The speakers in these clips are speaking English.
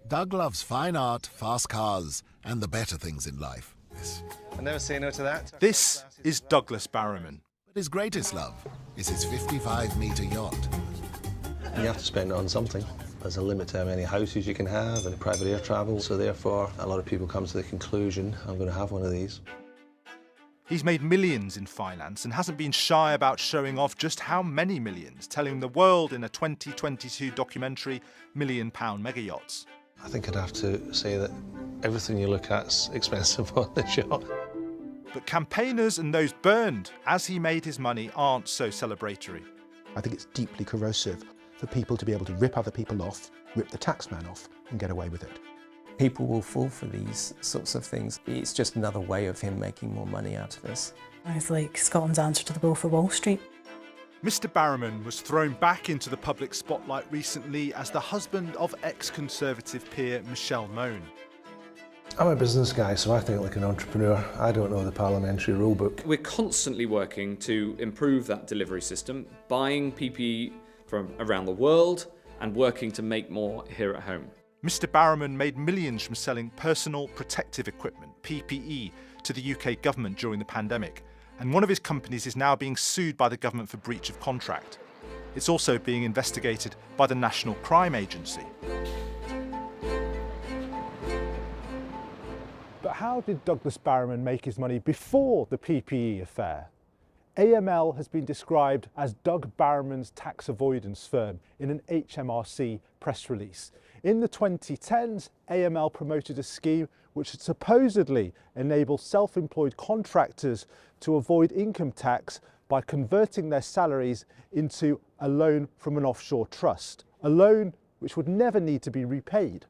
Doug loves fine art, fast cars, and the better things in life. I never say no to that. This is Douglas Barrowman. But his greatest love is his 55-metre yacht. You have to spend it on something. There's a limit to how many houses you can have and private air travel, so therefore a lot of people come to the conclusion, I'm going to have one of these. He's made millions in finance and hasn't been shy about showing off just how many millions, telling the world in a 2022 documentary, £1 Million Mega Yachts. I think I'd have to say that everything you look at's expensive on this yacht. But campaigners and those burned as he made his money aren't so celebratory. I think it's deeply corrosive for people to be able to rip other people off, rip the taxman off, and get away with it. People will fall for these sorts of things. It's just another way of him making more money out of us. It's like Scotland's answer to the Wolf of Wall Street. Mr. Barrowman was thrown back into the public spotlight recently as the husband of ex-Conservative peer Michelle Mone. I'm a business guy, so I think like an entrepreneur. I don't know the parliamentary rule book. We're constantly working to improve that delivery system, buying PPE from around the world and working to make more here at home. Mr. Barrowman made millions from selling personal protective equipment, PPE, to the UK government during the pandemic, and one of his companies is now being sued by the government for breach of contract. It's also being investigated by the National Crime Agency. But how did Douglas Barrowman make his money before the PPE affair? AML has been described as Doug Barrowman's tax avoidance firm in an HMRC press release. In the 2010s, AML promoted a scheme which would supposedly enable self-employed contractors to avoid income tax by converting their salaries into a loan from an offshore trust, a loan which would never need to be repaid.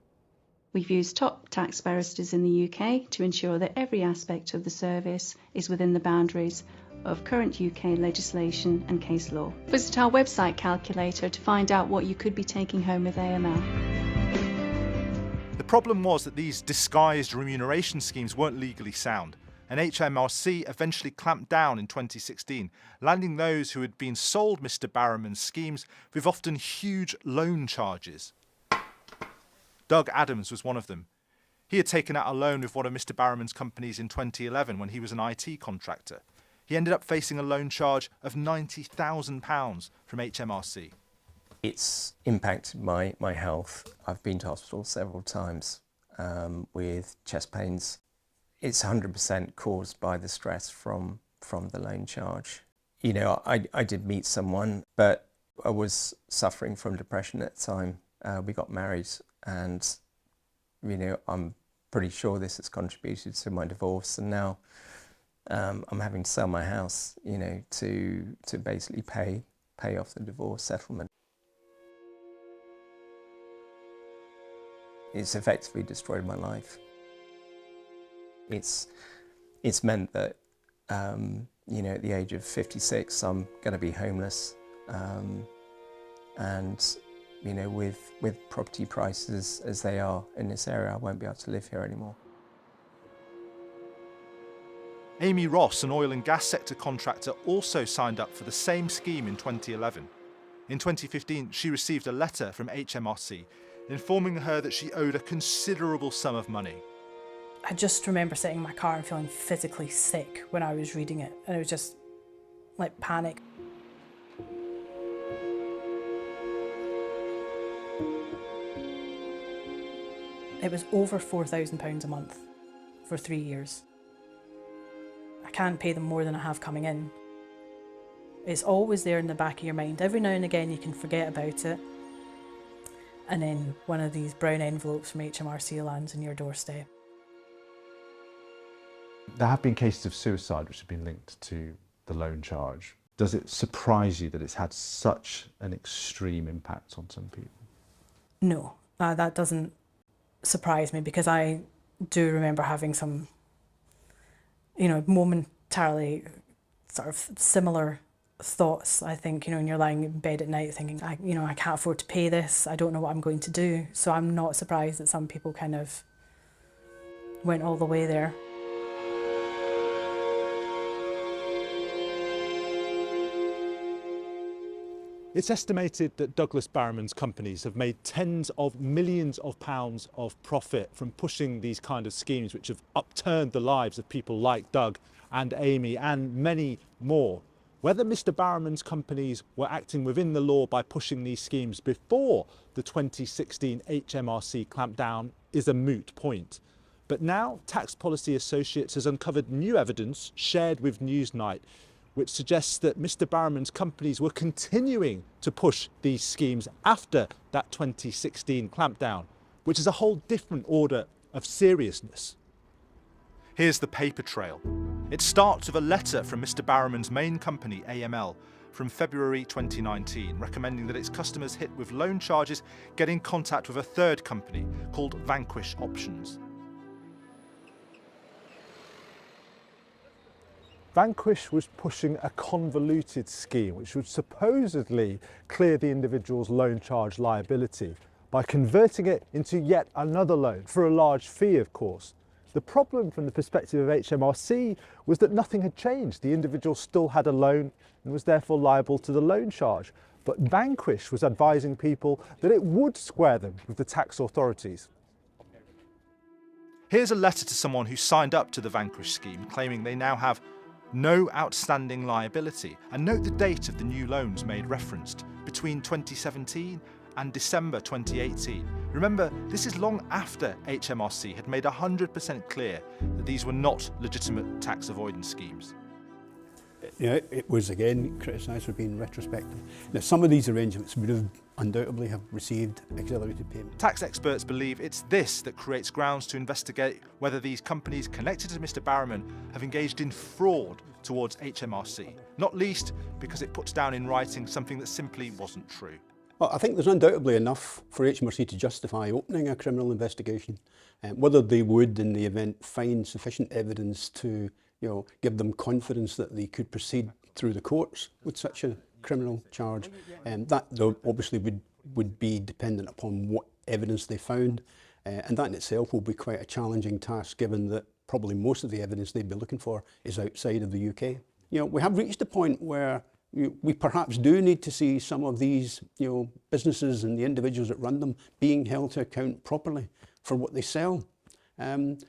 We've used top tax barristers in the UK to ensure that every aspect of the service is within the boundaries of current UK legislation and case law. Visit our website calculator to find out what you could be taking home with AML. The problem was that these disguised remuneration schemes weren't legally sound, and HMRC eventually clamped down in 2016, landing those who had been sold Mr. Barrowman's schemes with often huge loan charges. Doug Adams was one of them. He had taken out a loan with one of Mr. Barrowman's companies in 2011 when he was an IT contractor. He ended up facing a loan charge of £90,000 from HMRC. It's impacted my health. I've been to hospital several times with chest pains. It's 100% caused by the stress from the loan charge. You know, I did meet someone, but I was suffering from depression at the time. We got married, and you know, I'm pretty sure this has contributed to my divorce, and now I'm having to sell my house, you know, to basically pay off the divorce settlement. It's effectively destroyed my life. It's meant that you know, at the age of 56, I'm going to be homeless, and you know, with property prices as they are in this area, I won't be able to live here anymore. Amy Ross, an oil and gas sector contractor, also signed up for the same scheme in 2011. In 2015, she received a letter from HMRC informing her that she owed a considerable sum of money. I just remember sitting in my car and feeling physically sick when I was reading it, and it was just like panic. It was over £4,000 a month for 3 years. I can't pay them more than I have coming in. It's always there in the back of your mind. Every now and again you can forget about it, and then one of these brown envelopes from HMRC lands on your doorstep. There have been cases of suicide which have been linked to the loan charge. Does it surprise you that it's had such an extreme impact on some people? No, that doesn't surprise me, because I do remember having some, you know, momentarily sort of similar thoughts. I think, you know, when you're lying in bed at night thinking, I can't afford to pay this, I don't know what I'm going to do. So I'm not surprised that some people kind of went all the way there. It's estimated that Douglas Barrowman's companies have made tens of millions of pounds of profit from pushing these kind of schemes which have upturned the lives of people like Doug and Amy and many more. Whether Mr. Barrowman's companies were acting within the law by pushing these schemes before the 2016 HMRC clampdown is a moot point. But now Tax Policy Associates has uncovered new evidence shared with Newsnight which suggests that Mr. Barrowman's companies were continuing to push these schemes after that 2016 clampdown, which is a whole different order of seriousness. Here's the paper trail. It starts with a letter from Mr. Barrowman's main company, AML, from February 2019, recommending that its customers hit with loan charges get in contact with a third company called Vanquish Options. Vanquish was pushing a convoluted scheme which would supposedly clear the individual's loan charge liability by converting it into yet another loan, for a large fee of course. The problem from the perspective of HMRC was that nothing had changed. The individual still had a loan and was therefore liable to the loan charge. But Vanquish was advising people that it would square them with the tax authorities. Here's a letter to someone who signed up to the Vanquish scheme, claiming they now have no outstanding liability, and note the date of the new loans made referenced, between 2017 and December 2018. Remember, this is long after HMRC had made 100% clear that these were not legitimate tax avoidance schemes. Yeah, it was again criticised for being retrospective. Now, some of these arrangements would have undoubtedly have received accelerated payment. Tax experts believe it's this that creates grounds to investigate whether these companies connected to Mr. Barrowman have engaged in fraud towards HMRC, not least because it puts down in writing something that simply wasn't true. Well, I think there's undoubtedly enough for HMRC to justify opening a criminal investigation. Whether they would, in the event, find sufficient evidence to give them confidence that they could proceed through the courts with such a criminal charge, that obviously would be dependent upon what evidence they found, and that in itself will be quite a challenging task, given that probably most of the evidence they'd be looking for is outside of the UK. We have reached a point where we perhaps do need to see some of these businesses and the individuals that run them being held to account properly for what they sell. And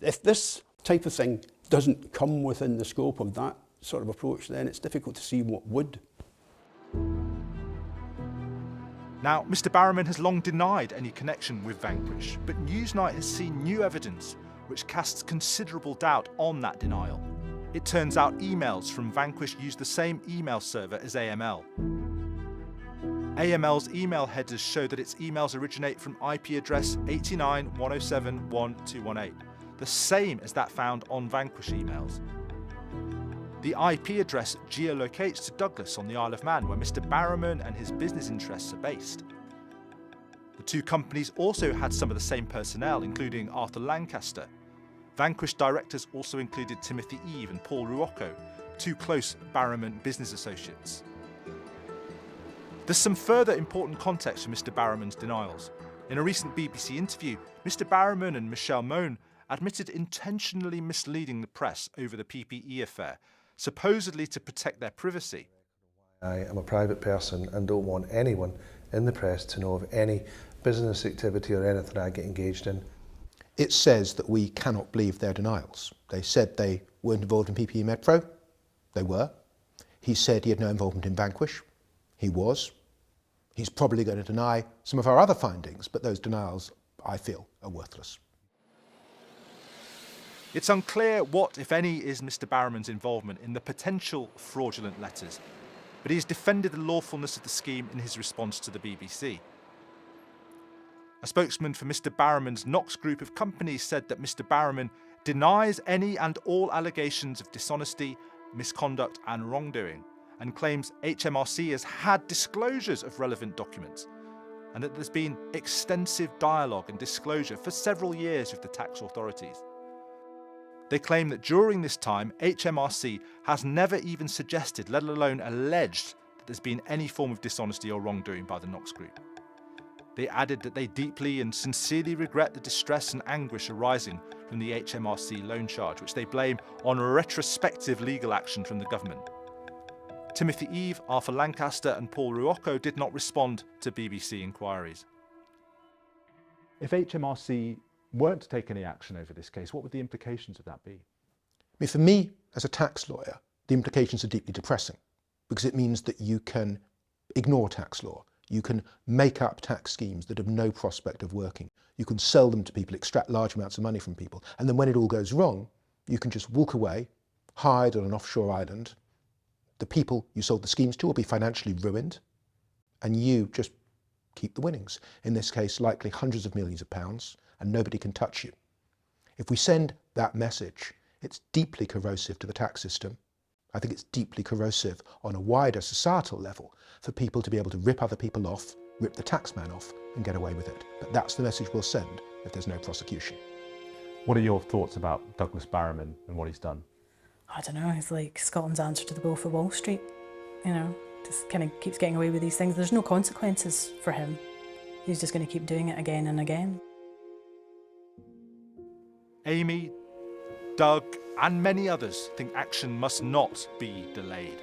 if this type of thing doesn't come within the scope of that sort of approach, then it's difficult to see what would. Now, Mr. Barrowman has long denied any connection with Vanquish, but Newsnight has seen new evidence which casts considerable doubt on that denial. It turns out emails from Vanquish use the same email server as AML. AML's email headers show that its emails originate from IP address 89.107.1.218, the same as that found on Vanquish emails. The IP address geolocates to Douglas on the Isle of Man, where Mr. Barrowman and his business interests are based. The two companies also had some of the same personnel, including Arthur Lancaster. Vanquish directors also included Timothy Eve and Paul Ruocco, two close Barrowman business associates. There's some further important context for Mr. Barrowman's denials. In a recent BBC interview, Mr. Barrowman and Michelle Mone admitted intentionally misleading the press over the PPE affair, supposedly to protect their privacy. I am a private person and don't want anyone in the press to know of any business activity or anything I get engaged in. It says that we cannot believe their denials. They said they weren't involved in PPE Medpro. They were. He said he had no involvement in Vanquish. He was. He's probably going to deny some of our other findings, but those denials, I feel, are worthless. It's unclear what, if any, is Mr. Barrowman's involvement in the potential fraudulent letters, but he has defended the lawfulness of the scheme in his response to the BBC. A spokesman for Mr. Barrowman's Knox group of companies said that Mr. Barrowman denies any and all allegations of dishonesty, misconduct and wrongdoing, and claims HMRC has had disclosures of relevant documents, and that there's been extensive dialogue and disclosure for several years with the tax authorities. They claim that during this time, HMRC has never even suggested, let alone alleged, that there's been any form of dishonesty or wrongdoing by the Knox Group. They added that they deeply and sincerely regret the distress and anguish arising from the HMRC loan charge, which they blame on retrospective legal action from the government. Timothy Eve, Arthur Lancaster and Paul Ruocco did not respond to BBC inquiries. If HMRC weren't to take any action over this case, what would the implications of that be? I mean, for me, as a tax lawyer, the implications are deeply depressing because it means that you can ignore tax law. You can make up tax schemes that have no prospect of working. You can sell them to people, extract large amounts of money from people, and then when it all goes wrong, you can just walk away, hide on an offshore island. The people you sold the schemes to will be financially ruined, and you just keep the winnings. In this case, likely hundreds of millions of pounds, and nobody can touch you. If we send that message, it's deeply corrosive to the tax system. I think it's deeply corrosive on a wider societal level for people to be able to rip other people off, rip the taxman off, and get away with it. But that's the message we'll send if there's no prosecution. What are your thoughts about Douglas Barrowman and what he's done? I don't know, he's like Scotland's answer to the Wolf of Wall Street, you know, just kind of keeps getting away with these things. There's no consequences for him. He's just going to keep doing it again and again. Amy, Doug and many others think action must not be delayed.